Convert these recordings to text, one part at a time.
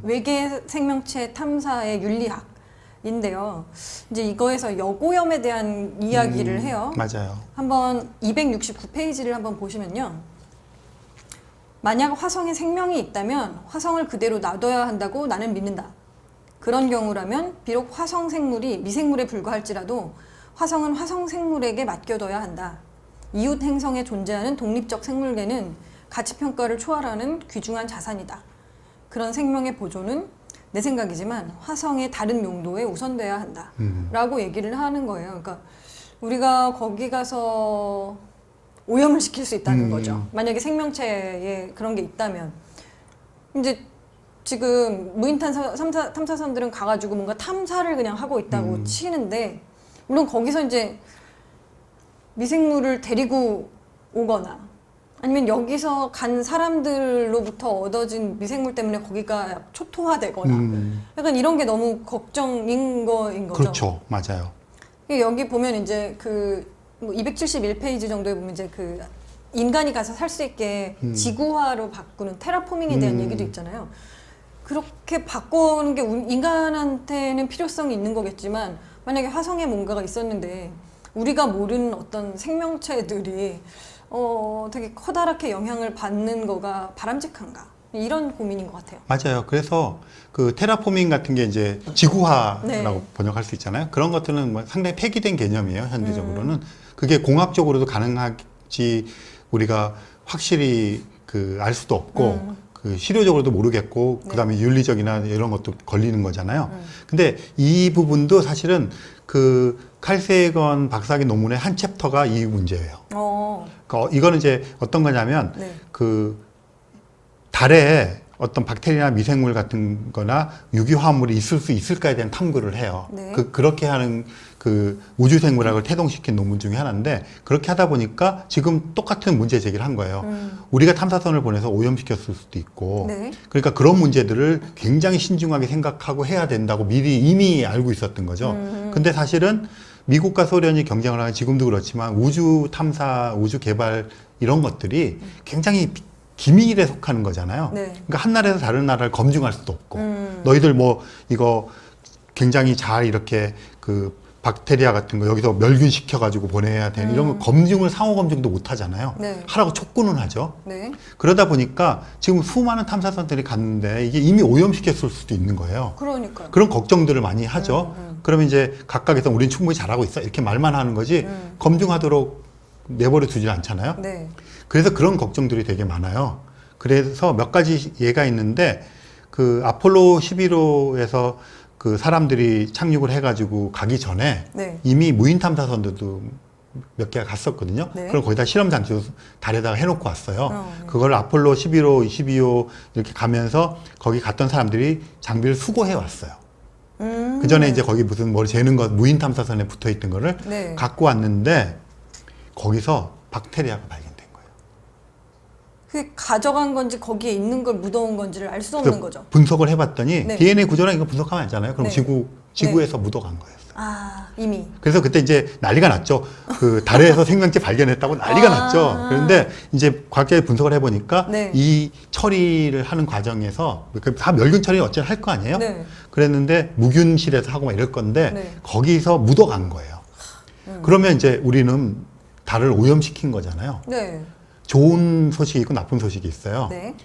외계 생명체 탐사의 윤리학인데요. 이제 이거에서 여고염에 대한 이야기를 해요. 맞아요. 한번 269페이지를 한번 보시면요. 만약 화성에 생명이 있다면 화성을 그대로 놔둬야 한다고 나는 믿는다. 그런 경우라면 비록 화성 생물이 미생물에 불과할지라도 화성은 화성 생물에게 맡겨둬야 한다. 이웃 행성에 존재하는 독립적 생물계는 가치평가를 초월하는 귀중한 자산이다. 그런 생명의 보존은 내 생각이지만 화성의 다른 용도에 우선돼야 한다. 라고 얘기를 하는 거예요. 그러니까 우리가 거기 가서 오염을 시킬 수 있다는 거죠. 만약에 생명체에 그런 게 있다면. 이제 지금 무인 탐사선들은 가가지고 뭔가 탐사를 그냥 하고 있다고 치는데, 물론 거기서 이제 미생물을 데리고 오거나 아니면 여기서 간 사람들로부터 얻어진 미생물 때문에 거기가 초토화되거나 약간 이런 게 너무 걱정인 거인 거죠. 그렇죠. 맞아요. 여기 보면 이제 뭐 271페이지 정도에 보면 이제 인간이 가서 살 수 있게 지구화로 바꾸는 테라포밍에 대한 얘기도 있잖아요. 그렇게 바꾸는 게 인간한테는 필요성이 있는 거겠지만 만약에 화성에 뭔가가 있었는데 우리가 모르는 어떤 생명체들이 되게 커다랗게 영향을 받는 거가 바람직한가? 이런 고민인 것 같아요. 맞아요. 그래서 그 테라포밍 같은 게 이제 지구화라고 네. 번역할 수 있잖아요. 그런 것들은 뭐 상당히 폐기된 개념이에요. 현대적으로는. 그게 공학적으로도 가능할지 우리가 확실히 알 수도 없고 실효적으로도 모르겠고 네. 그다음에 윤리적이나 이런 것도 걸리는 거잖아요. 근데 이 부분도 사실은 칼 세이건 박사학위 논문의 한 챕터가 이 문제예요. 그러니까 이거는 이제 어떤 거냐면 네. 달에 어떤 박테리아나 미생물 같은 거나 유기화합물이 있을 수 있을까에 대한 탐구를 해요. 네. 그렇게 하는 우주생물학을 태동시킨 논문 중에 하나인데, 그렇게 하다 보니까 지금 똑같은 문제 제기를 한 거예요. 우리가 탐사선을 보내서 오염시켰을 수도 있고, 네. 그러니까 그런 문제들을 굉장히 신중하게 생각하고 해야 된다고 이미 알고 있었던 거죠. 근데 사실은 미국과 소련이 경쟁을 하는, 지금도 그렇지만 우주 탐사, 우주 개발 이런 것들이 굉장히 기밀에 속하는 거잖아요. 네. 그러니까 한 나라에서 다른 나라를 검증할 수도 없고, 너희들 뭐 이거 굉장히 잘 이렇게 박테리아 같은 거 여기서 멸균시켜가지고 보내야 되는 이런 거 검증을, 상호 검증도 못 하잖아요. 네. 하라고 촉구는 하죠. 네. 그러다 보니까 지금 수많은 탐사선들이 갔는데 이게 이미 오염시켰을 수도 있는 거예요. 그러니까요. 그런 걱정들을 많이 하죠. 그러면 이제 각각에서 우리는 충분히 잘하고 있어 이렇게 말만 하는 거지 검증하도록 내버려 두질 않잖아요. 네. 그래서 그런 걱정들이 되게 많아요. 그래서 몇 가지 예가 있는데, 아폴로 11호에서 사람들이 착륙을 해가지고 가기 전에 네. 이미 무인 탐사선들도 몇 개가 갔었거든요. 네. 그럼 거기다 실험 장치도 달에다가 해놓고 왔어요. 그걸 아폴로 11호, 12호 이렇게 가면서 거기 갔던 사람들이 장비를 수거해 왔어요. 그 전에 이제 거기 무슨 뭘 재는 것, 무인 탐사선에 붙어 있던 거를 네. 갖고 왔는데, 거기서 박테리아가 발견된 거예요. 그게 가져간 건지 거기에 있는 걸 묻어온 건지를 알 수 없는 거죠. 분석을 해봤더니 네. DNA 구조랑 이거 분석하면 알잖아요. 그럼 네. 지구에서 묻어간 거예요. 이미. 그래서 그때 이제 난리가 났죠. 달에서 생명체 발견했다고 난리가 났죠. 그런데 이제 과학자들이 분석을 해보니까 네. 이 처리를 하는 과정에서 다 멸균 처리 어쨌든 할 거 아니에요. 네. 그랬는데 무균실에서 하고 막 이럴 건데 네. 거기서 묻어간 거예요. 그러면 이제 우리는 달을 오염시킨 거잖아요. 네. 좋은 소식이 있고 나쁜 소식이 있어요. 네.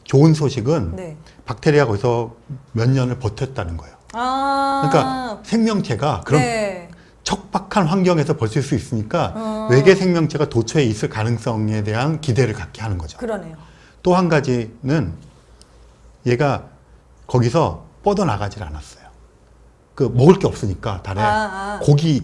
좋은 소식은 네. 박테리아가 거기서 몇 년을 버텼다는 거예요. 그러니까 생명체가 그런 네. 척박한 환경에서 버틸 수 있으니까 외계 생명체가 도처에 있을 가능성에 대한 기대를 갖게 하는 거죠. 그러네요. 또 한 가지는 얘가 거기서 뻗어나가질 않았어요. 먹을 게 없으니까 달에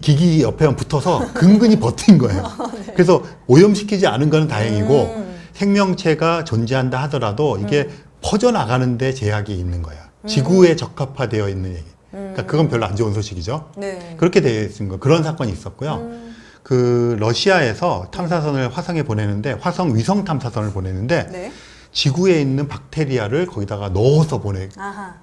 기기 옆에만 붙어서 근근히 버틴 거예요. 네. 그래서 오염시키지 않은 거는 다행이고 생명체가 존재한다 하더라도 이게 퍼져나가는 데 제약이 있는 거예요. 지구에 적합화되어 있는 얘기. 그러니까 그건 별로 안 좋은 소식이죠. 네. 그렇게 되어 있는 거. 그런 사건이 있었고요. 러시아에서 탐사선을 화성에 보내는데, 화성 위성 탐사선을 보내는데 네. 지구에 있는 박테리아를 거기다가 넣어서 아하.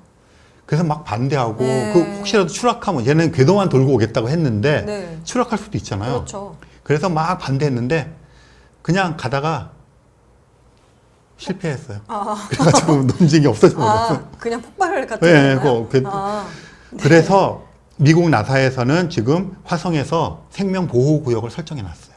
그래서 막 반대하고 네. 혹시라도 추락하면, 얘는 궤도만 돌고 오겠다고 했는데 네. 추락할 수도 있잖아요. 그렇죠. 그래서 막 반대했는데 그냥 가다가 실패했어요. 아, 그래가지고 논쟁이 없어져 버렸어요. 그냥 폭발을 갖다 네, 놨나요? 그래서 미국 나사에서는 지금 화성에서 생명보호구역을 설정해놨어요.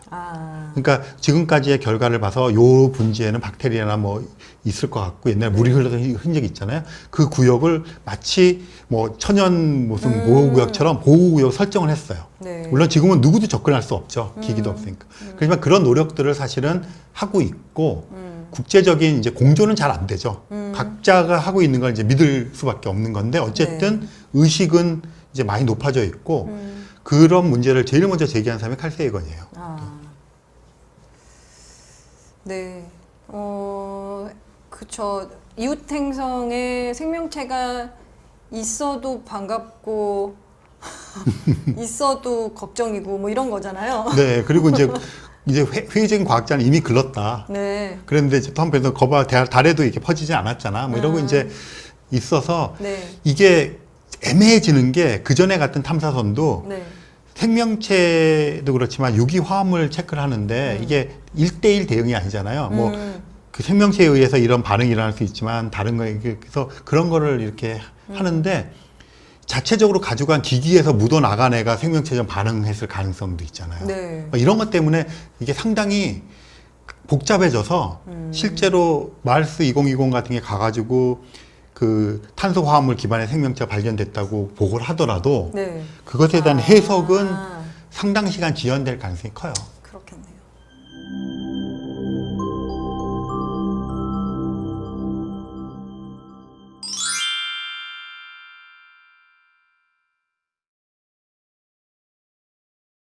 그러니까 지금까지의 결과를 봐서 요 분지에는 박테리아나 뭐 있을 것 같고 옛날에 물이 흘러던 흔적이 있잖아요. 그 구역을 마치 뭐 천연 무슨 보호구역처럼 보호구역 설정을 했어요. 네. 물론 지금은 누구도 접근할 수 없죠. 기기도 없으니까. 그렇지만 그런 노력들을 사실은 하고 있고 국제적인 이제 공조는 잘 안 되죠. 각자가 하고 있는 걸 이제 믿을 수밖에 없는 건데 어쨌든 의식은 이제 많이 높아져 있고 그런 문제를 제일 먼저 제기한 사람이 칼 세이건이에요. 네. 그쵸. 이웃 행성에 생명체가 있어도 반갑고 있어도 걱정이고 뭐 이런 거잖아요. 네, 그리고 이제 회의적인 과학자는 이미 글렀다. 네. 그런데 이제 텀프에서 거봐 달에도 이렇게 퍼지지 않았잖아. 뭐 이러고 이제 있어서 네. 이게 애매해지는 게 그 전에 갔던 탐사선도 네. 생명체도 그렇지만 유기 화합물 체크를 하는데 이게 1대1 대응이 아니잖아요. 뭐 그 생명체에 의해서 이런 반응이 일어날 수 있지만 다른 거에 그래서 그런 거를 이렇게 하는데 자체적으로 가져간 기기에서 묻어 나간 애가 생명체처럼 반응했을 가능성도 있잖아요. 네. 이런 것 때문에 이게 상당히 복잡해져서 실제로 마르스 2020 같은 게 가가지고 그 탄소 화합물 기반의 생명체가 발견됐다고 보고를 하더라도 네. 그것에 대한 해석은 상당 시간 지연될 가능성이 커요. 그렇겠네요.